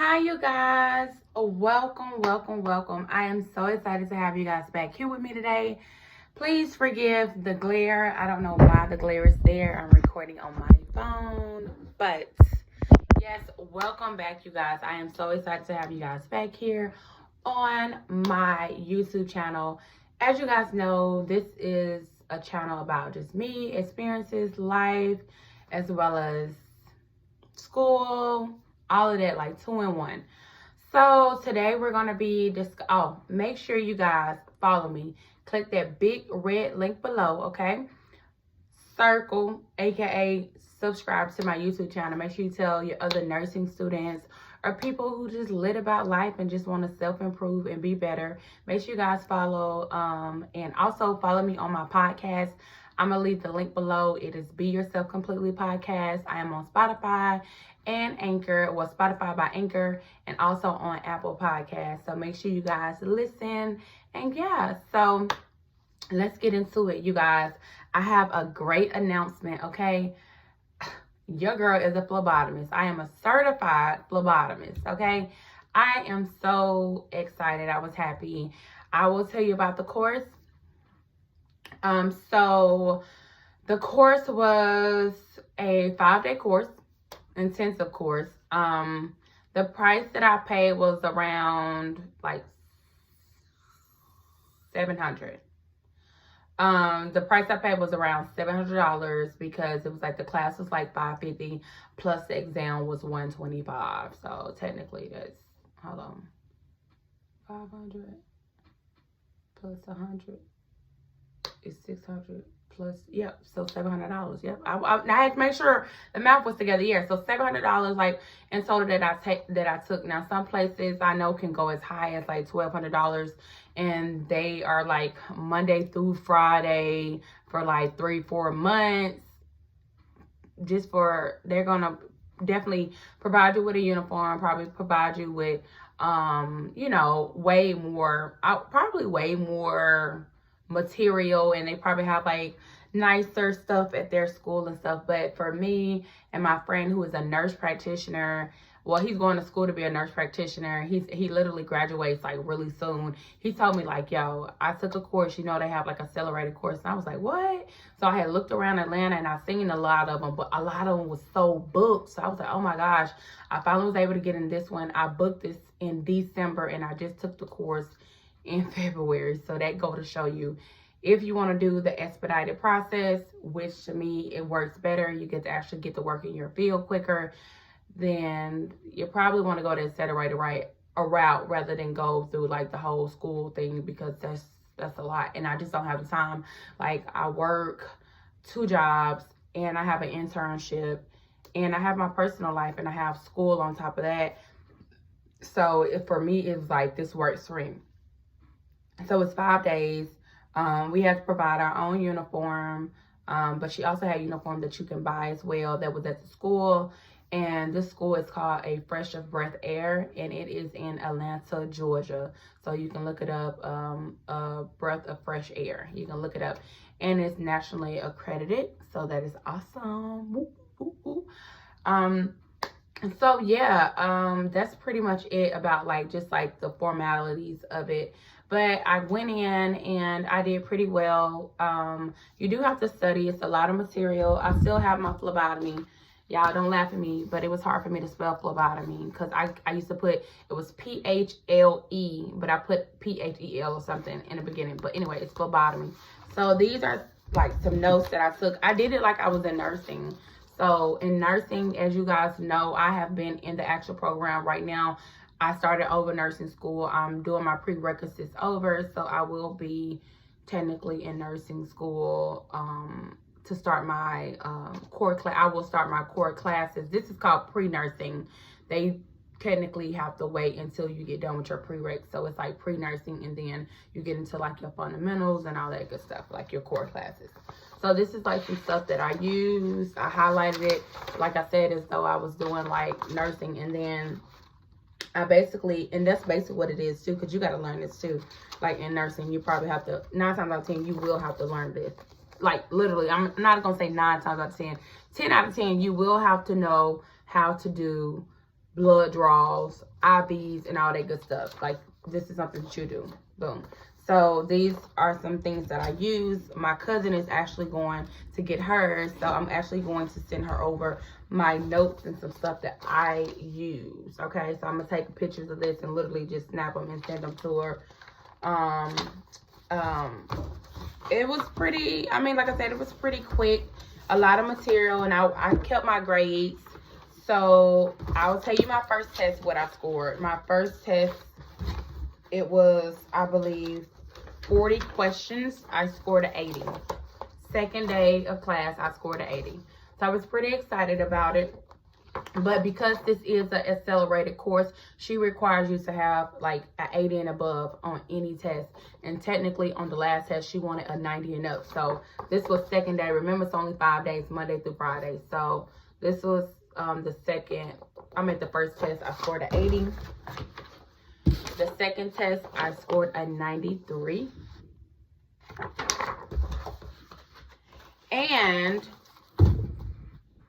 Hi, you guys. Welcome. I am so excited to have you guys back here with me today. Please forgive the glare. I don't know why the glare is there. I'm recording on my phone. But yes, welcome back, you guys. I am so excited to have you guys back here on my YouTube channel. As you guys know, this is a channel about just me, experiences, life, as well as school, all of that, like 2-in-1. So today we're going to be make sure you guys follow me. Click that big red link below, okay? Circle, aka subscribe to my YouTube channel. Make sure you tell your other nursing students or people who just lit about life and just want to self-improve and be better. Make sure you guys follow and also follow me on my podcast. I'm going to leave the link below. It is Be Yourself Completely Podcast. I am on Spotify and Anchor. Well, Spotify by Anchor, and also on Apple Podcasts. So make sure you guys listen. And yeah, so let's get into it, you guys. I have a great announcement, okay? Your girl is a phlebotomist. I am a certified phlebotomist, okay? I am so excited. I was happy. I will tell you about the course. So the course was a 5-day course, intensive course. The price that I paid was around like $700. The price I paid was around $700 because it was like the class was like $550 plus the exam was $125. So technically that's, hold on, 500 plus 100 is 600 plus, yep, so $700. Yep, I had to make sure the math was together. Yeah, so $700 like in total that I took. Now some places I know can go as high as like $1,200, and they are like Monday through Friday for like 3-4 months. They're gonna definitely provide you with a uniform, probably provide you with way more material, and they probably have like nicer stuff at their school and stuff. But for me and my friend who is a nurse practitioner, well, he's going to school to be a nurse practitioner. He literally graduates like really soon. He told me like, yo, I took a course, they have like accelerated course. And I was like, what? So I had looked around Atlanta and I seen a lot of them, but a lot of them was so booked. So I was like, oh my gosh, I finally was able to get in this one. I booked this in December and I just took the course in February. So that go to show you, if you want to do the expedited process, which to me it works better, you get to actually get to work in your field quicker, then you probably want to go the accelerated route rather than go through like the whole school thing, because that's a lot and I just don't have the time. Like I work 2 jobs and I have an internship and I have my personal life and I have school on top of that. So for me it's like this works for me. So it's 5 days. We have to provide our own uniform, but she also had a uniform that you can buy as well that was at the school. And this school is called A Fresh of Breath Air, and it is in Atlanta, Georgia. So you can look it up, a breath of fresh air. You can look it up, and it's nationally accredited. So that is awesome. Woo, woo, woo. So yeah, that's pretty much it about just the formalities of it. But I went in and I did pretty well. You do have to study. It's a lot of material. I still have my phlebotomy. Y'all don't laugh at me, but it was hard for me to spell phlebotomy because I used to put, it was P-H-L-E, but I put P-H-E-L or something in the beginning. But anyway, it's phlebotomy. So these are like some notes that I took. I did it like I was in nursing. So in nursing, as you guys know, I have been in the actual program right now. I started over nursing school. I'm doing my prerequisites over, so I will be technically in nursing school to start my core class. I will start my core classes. This is called pre-nursing. They technically have to wait until you get done with your prereq. So it's like pre-nursing, and then you get into like your fundamentals and all that good stuff, like your core classes. So this is like some stuff that I used. I highlighted it, like I said, as though I was doing like nursing, and then I basically, and that's basically what it is too, because you got to learn this too. Like in nursing, you probably have to, 9 times out of 10, you will have to learn this. Like literally, I'm not going to say 9 times out of 10. 10 out of 10, you will have to know how to do blood draws, IVs, and all that good stuff. Like, this is something that you do. Boom. So these are some things that I use. My cousin is actually going to get hers, so I'm actually going to send her over my notes and some stuff that I use. Okay, so I'm gonna take pictures of this and literally just snap them and send them to her. It was pretty, I mean, like I said, it was pretty quick. A lot of material, and I kept my grades. So I'll tell you my first test, what I scored. My first test, it was, I believe, 40 questions. I scored an 80. Second day of class, I scored an 80. So I was pretty excited about it. But because this is an accelerated course, she requires you to have like an 80 and above on any test. And technically on the last test, she wanted a 90 and up. So this was second day. Remember, it's only 5 days, Monday through Friday. So this was the first test, I scored an 80. The second test, I scored a 93. And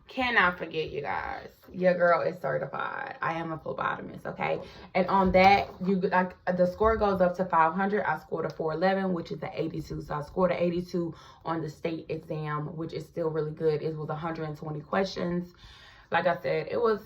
cannot forget, you guys, your girl is certified. I am a phlebotomist, okay? And on that, the score goes up to 500. I scored a 411, which is an 82. So I scored an 82 on the state exam, which is still really good. It was 120 questions. Like I said, it was,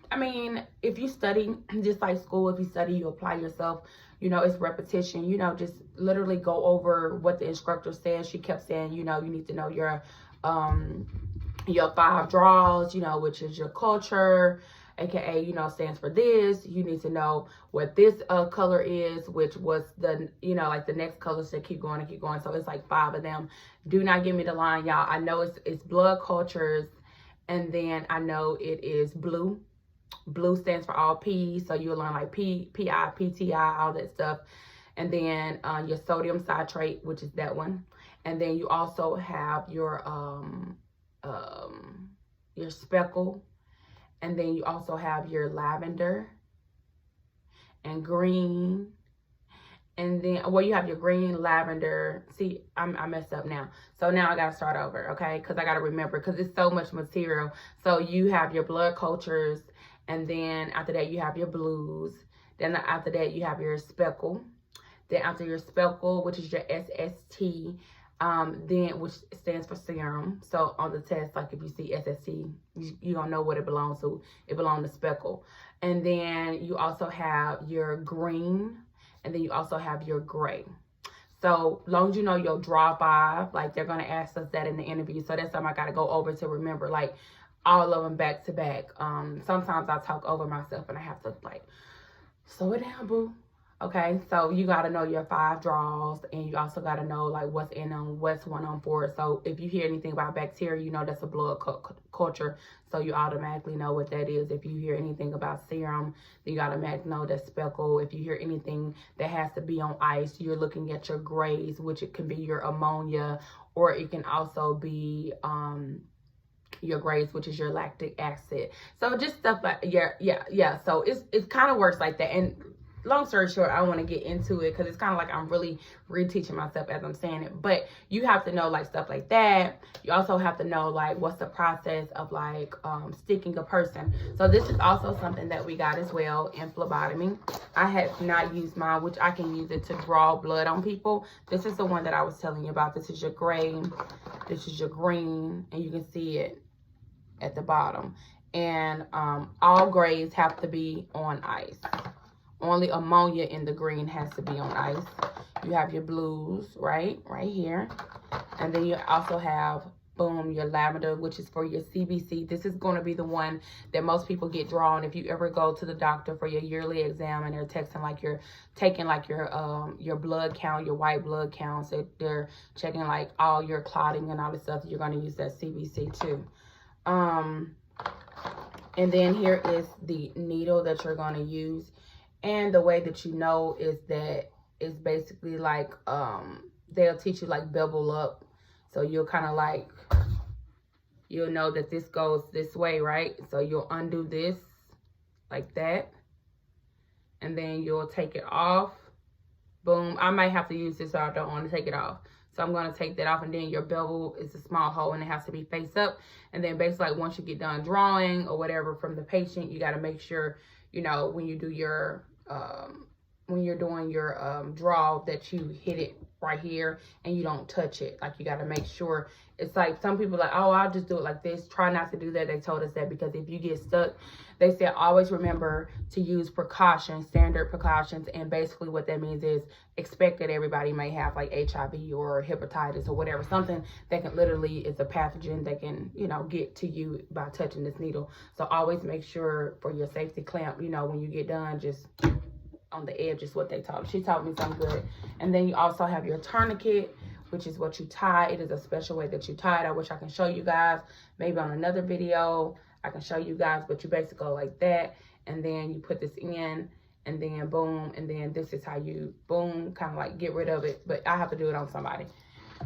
I mean, if you study, just like school, if you study, you apply yourself, you know, it's repetition, you know, just literally go over what the instructor says. She kept saying, you know, you need to know your 5 draws, you know, which is your culture, aka, you know, stands for this. You need to know what this color is, which was the, you know, like the next colors that keep going and keep going. So it's like 5 of them. Do not give me the line, y'all. I know it's blood cultures, and then I know it is blue. Blue stands for all P's, so you'll learn like PI, PTI, all that stuff. And then your sodium citrate, which is that one. And then you also have your speckle. And then you also have your lavender and green. And then, well, you have your green, lavender. See, I messed up now. So now I got to start over, okay? Because I got to remember, because it's so much material. So you have your blood cultures. And then after that, you have your blues. Then after that, you have your speckle. Then after your speckle, which is your SST, then which stands for serum. So on the test, like if you see SST, you don't know what it belongs to. It belongs to speckle. And then you also have your green. And then you also have your gray. So long as you know your draw 5, like they're going to ask us that in the interview. So that's something I got to go over to remember, like all of them back to back. Sometimes I talk over myself and I have to like, slow it down, boo. Okay, so you got to know your 5 draws, and you also got to know like what's in them, what's 1 on 4. So if you hear anything about bacteria, you know that's a blood culture. So you automatically know what that is. If you hear anything about serum, then you automatically know that's speckle. If you hear anything that has to be on ice, you're looking at your grays, which it can be your ammonia, or it can also be your grays, which is your lactic acid. So just stuff like yeah. So it kind of works like that. And long story short, I want to get into it because it's kind of like I'm really reteaching myself as I'm saying it. But you have to know like stuff like that. You also have to know like what's the process of like sticking a person. So this is also something that we got as well in phlebotomy. I have not used mine, which I can use it to draw blood on people. This is the one that I was telling you about. This is your gray. This is your green, and you can see it at the bottom. And all grays have to be on ice. Only ammonia in the green has to be on ice. You have your blues, right here. And then you also have, boom, your lavender, which is for your CBC. This is going to be the one that most people get drawn. If you ever go to the doctor for your yearly exam and they're taking like your blood count, your white blood count. So they're checking like all your clotting and all this stuff, you're going to use that CBC too. And then here is the needle that you're going to use. And the way that you know is that it's basically like, they'll teach you like bevel up. So you'll kind of like, you'll know that this goes this way, right? So you'll undo this like that. And then you'll take it off. Boom. I might have to use this, so I don't want to take it off. So I'm going to take that off, and then your bevel is a small hole and it has to be face up. And then basically like once you get done drawing or whatever from the patient, you got to make sure, you know, when you do your, when you're doing your draw, that you hit it right here and you don't touch it. Like you got to make sure. It's like some people like, oh, I'll just do it like this. Try not to do that. They told us that because if you get stuck, they said always remember to use precautions, standard precautions. And basically what that means is expect that everybody may have like HIV or hepatitis or whatever, something that can literally is a pathogen that can, you know, get to you by touching this needle. So always make sure for your safety clamp, you know, when you get done, just on the edge is what they taught. She taught me something good. And then you also have your tourniquet, which is what you tie. It is a special way that you tie it. I wish I can show you guys. Maybe on another video, I can show you guys, but you basically go like that. And then you put this in, and then boom. And then this is how you, boom, kind of like get rid of it. But I have to do it on somebody.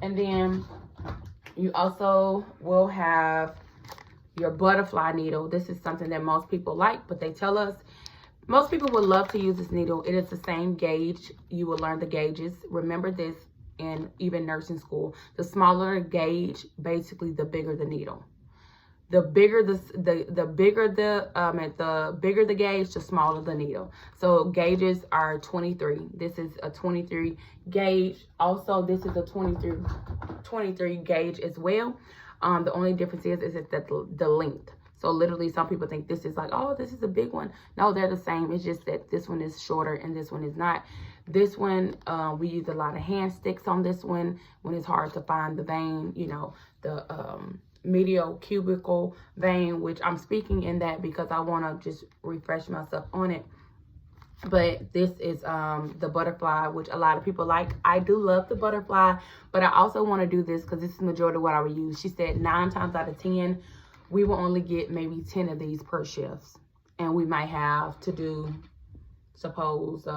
And then you also will have your butterfly needle. This is something that most people like, but they tell us most people would love to use this needle. It is the same gauge. You will learn the gauges. Remember this in even nursing school. The smaller the gauge, basically the bigger the needle. The bigger the bigger the gauge, the smaller the needle. So gauges are 23. This is a 23 gauge. Also, this is a 23 gauge as well. The only difference is that the length. So literally some people think this is like, oh, this is a big one. No, they're the same. It's just that this one is shorter and this one is not. This one, we use a lot of hand sticks on this one when it's hard to find the vein, you know, the medial cubicle vein, which I'm speaking in that because I want to just refresh myself on it. But this is the butterfly, which a lot of people like. I do love the butterfly, but I also want to do this because this is the majority of what I would use. She said 9 times out of 10, we will only get maybe 10 of these per shift. And we might have to do, suppose,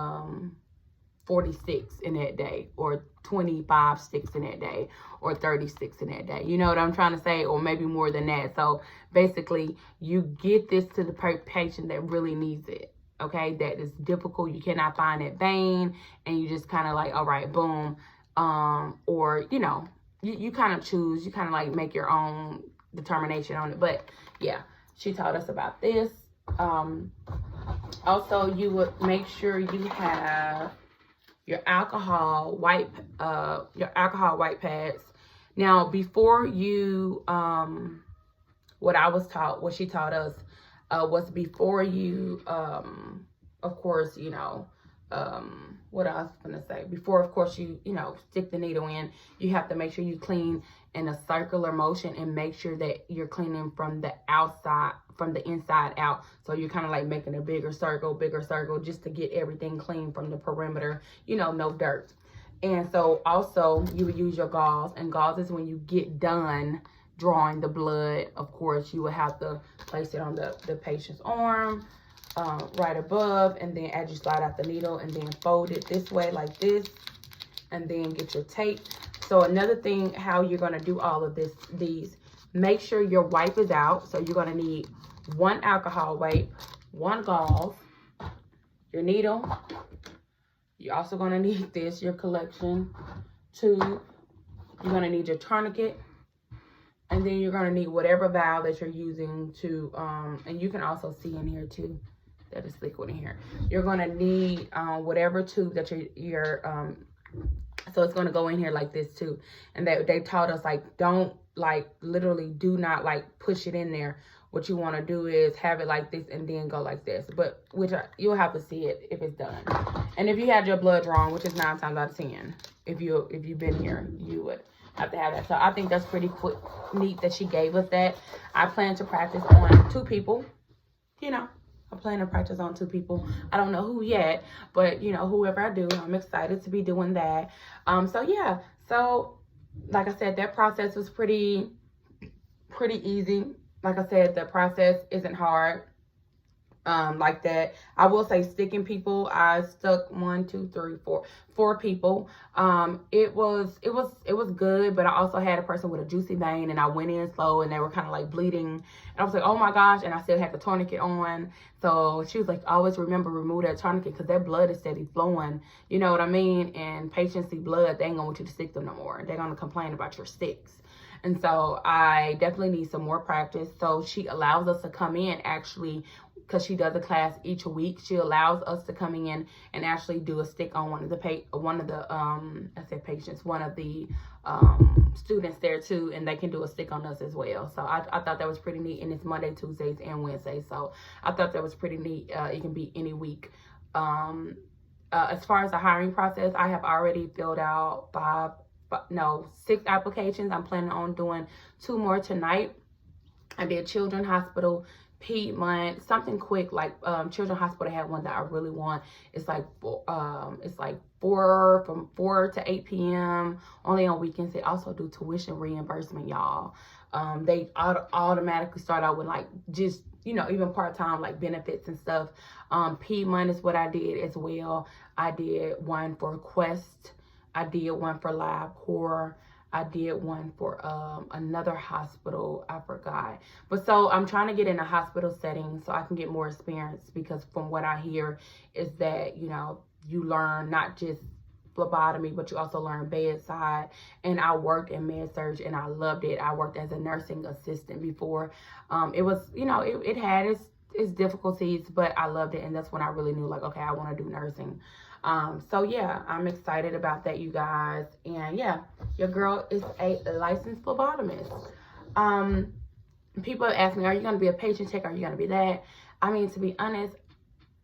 46 in that day, or 25 sticks in that day, or 36 in that day. You know what I'm trying to say? Or maybe more than that. So basically, you get this to the patient that really needs it. Okay, that is difficult. You cannot find that vein, and you just kind of like, all right, boom. Or, you know, you kind of choose, you kind of like make your own determination on it. But yeah, she taught us about this. Also, you would make sure you have your alcohol wipe pads. Now, before you, what she taught us was before you, of course, you know, what I was gonna say, before, of course, you know, stick the needle in, you have to make sure you clean in a circular motion and make sure that you're cleaning from the outside, from the inside out. So you're kind of like making a bigger circle, just to get everything clean from the perimeter, you know, no dirt. And so also you would use your gauze, and gauze is when you get done drawing the blood. Of course, you would have to place it on the patient's arm, right above, and then as you slide out the needle, and then fold it this way like this, and then get your tape. So another thing, how you're going to do all of these, make sure your wipe is out. So you're going to need 1 alcohol wipe, 1 gauze, your needle. You're also going to need this, your collection tube. You're going to need your tourniquet. And then you're going to need whatever valve that you're using to, and you can also see in here too, that is liquid in here. You're going to need whatever tube that you're so it's going to go in here like this too. And they taught us, like, don't, like, literally do not like push it in there. What you want to do is have it like this and then go like this. But you'll have to see it if it's done. And if you had your blood drawn, which is 9 times out of 10, if you've been here, you would have to have that. So I think that's pretty neat that she gave us that. I plan to practice on 2 people. You know, I plan to practice on 2 people. I don't know who yet, but you know, whoever I do, I'm excited to be doing that. So yeah, so like I said, that process was pretty easy. Like I said, the process isn't hard. like that. I will say sticking people, I stuck 4 people. It was good, but I also had a person with a juicy vein, and I went in slow and they were kind of like bleeding, and I was like, oh my gosh, and I still had the tourniquet on. So she was like, always remember, remove that tourniquet because that blood is steady flowing, you know what I mean? And patients see blood, they ain't gonna want you to stick them no more. They're gonna complain about your sticks. And so I definitely need some more practice. So she allows us to come in, actually, because she does a class each week. She allows us to come in and actually do a stick on one of the students there too, and they can do a stick on us as well. So I thought that was pretty neat, and it's Monday, Tuesdays, and Wednesdays. So I thought that was pretty neat. It can be any week. As far as the hiring process, I have already filled out 6 applications. I'm planning on doing 2 more tonight. I did Children's Hospital, Piedmont, something quick, like Children's Hospital had one that I really want. It's like 4 from 4 to 8 p.m. only on weekends. They also do tuition reimbursement, y'all. They automatically start out with like just, you know, even part-time like benefits and stuff. Piedmont is what I did as well. I did one for Quest. I did one for LabCorp. I did one for another hospital. I forgot. But so I'm trying to get in a hospital setting so I can get more experience, because from what I hear is that, you know, you learn not just phlebotomy, but you also learn bedside. And I worked in med-surg and I loved it. I worked as a nursing assistant before. It was, you know, it had its difficulties, but I loved it. And that's when I really knew, like, okay, I want to do nursing. So yeah, I'm excited about that, you guys. And yeah, your girl is a licensed phlebotomist. People have asked me, are you going to be a patient tech? Are you going to be that? I mean, to be honest,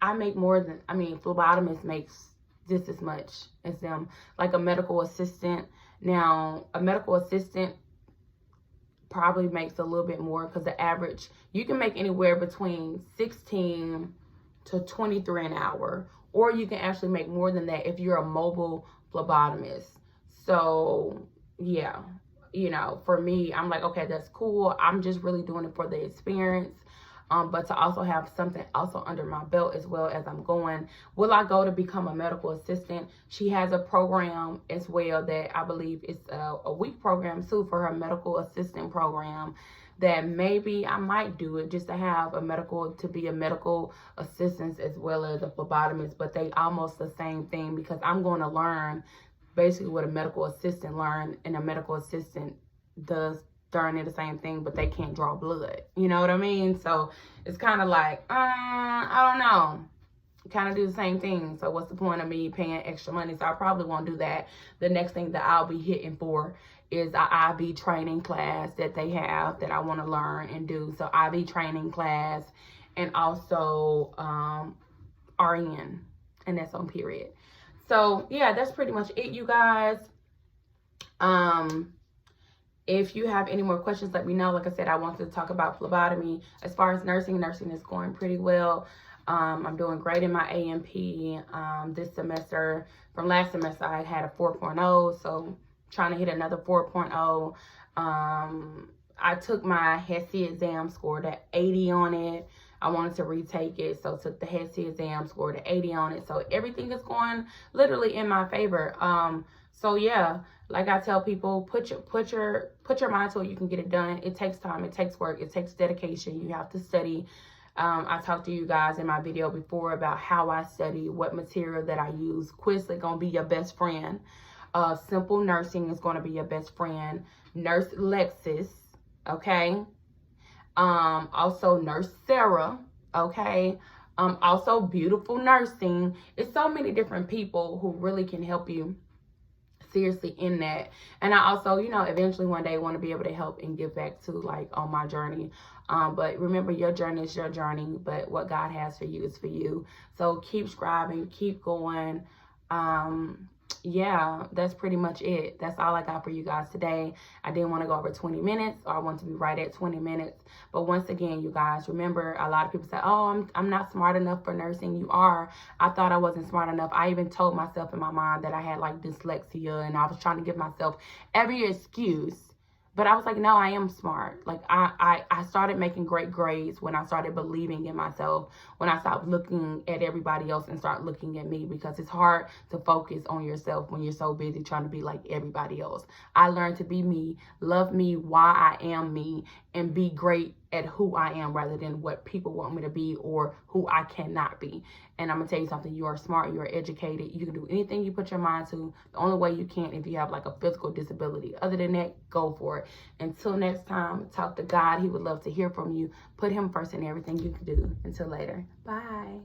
I make more than, phlebotomist makes just as much as them, like a medical assistant. Now, a medical assistant probably makes a little bit more, because the average, you can make anywhere between 16 to 23 an hour. Or you can actually make more than that if you're a mobile phlebotomist. So, yeah, you know, for me, I'm like, okay, that's cool. I'm just really doing it for the experience. But to also have something also under my belt as well as I'm going. Will I go to become a medical assistant? She has a program as well that I believe is a week program too for her medical assistant program, that maybe I might do it just to have to be a medical assistant as well as a phlebotomist. But they almost the same thing, because I'm going to learn basically what a medical assistant learned, and a medical assistant does darn near the same thing, but they can't draw blood. You know what I mean? So it's kind of like, I don't know. Kind of do the same thing. So what's the point of me paying extra money? So I probably won't do that. The next thing that I'll be hitting for is an IB training class that they have that I want to learn and do. So IB training class, and also RN, and that's on period. So yeah, that's pretty much it, you guys. If you have any more questions, let me know. Like I said, I wanted to talk about phlebotomy. As far as nursing is going pretty well. I'm doing great in my AMP this semester. From last semester, I had a 4.0, so trying to hit another 4.0. I took my HESI exam, scored at 80 on it. I wanted to retake it, so took the HESI exam, scored at 80 on it. So everything is going literally in my favor. So yeah, like I tell people, put your mind to it. You can get it done. It takes time. It takes work. It takes dedication. You have to study. I talked to you guys in my video before about how I study, what material that I use. Quizlet gonna be your best friend. Simple Nursing is gonna be your best friend. Nurse Lexis, okay. Also Nurse Sarah, okay. Also Beautiful Nursing. It's so many different people who really can help you seriously in that. And I also, you know, eventually one day want to be able to help and give back to, like, on my journey. But remember, your journey is your journey, but what God has for you is for you. So keep striving, keep going. Yeah, that's pretty much it. That's all I got for you guys today. I didn't want to go over 20 minutes, or I want to be right at 20 minutes. But once again, you guys, remember, a lot of people say, oh, I'm not smart enough for nursing. You are. I thought I wasn't smart enough. I even told myself in my mind that I had like dyslexia, and I was trying to give myself every excuse But I was like, no, I am smart. Like, I started making great grades when I started believing in myself, when I stopped looking at everybody else and start looking at me, because it's hard to focus on yourself when you're so busy trying to be like everybody else. I learned to be me, love me, why I am me, and be great at who I am rather than what people want me to be or who I cannot be. And I'm gonna tell you something, you are smart, you are educated, you can do anything you put your mind to. The only way you can't if you have like a physical disability. Other than that, go for it. Until next time, talk to God. He would love to hear from you. Put him first in everything you can do. Until later, bye.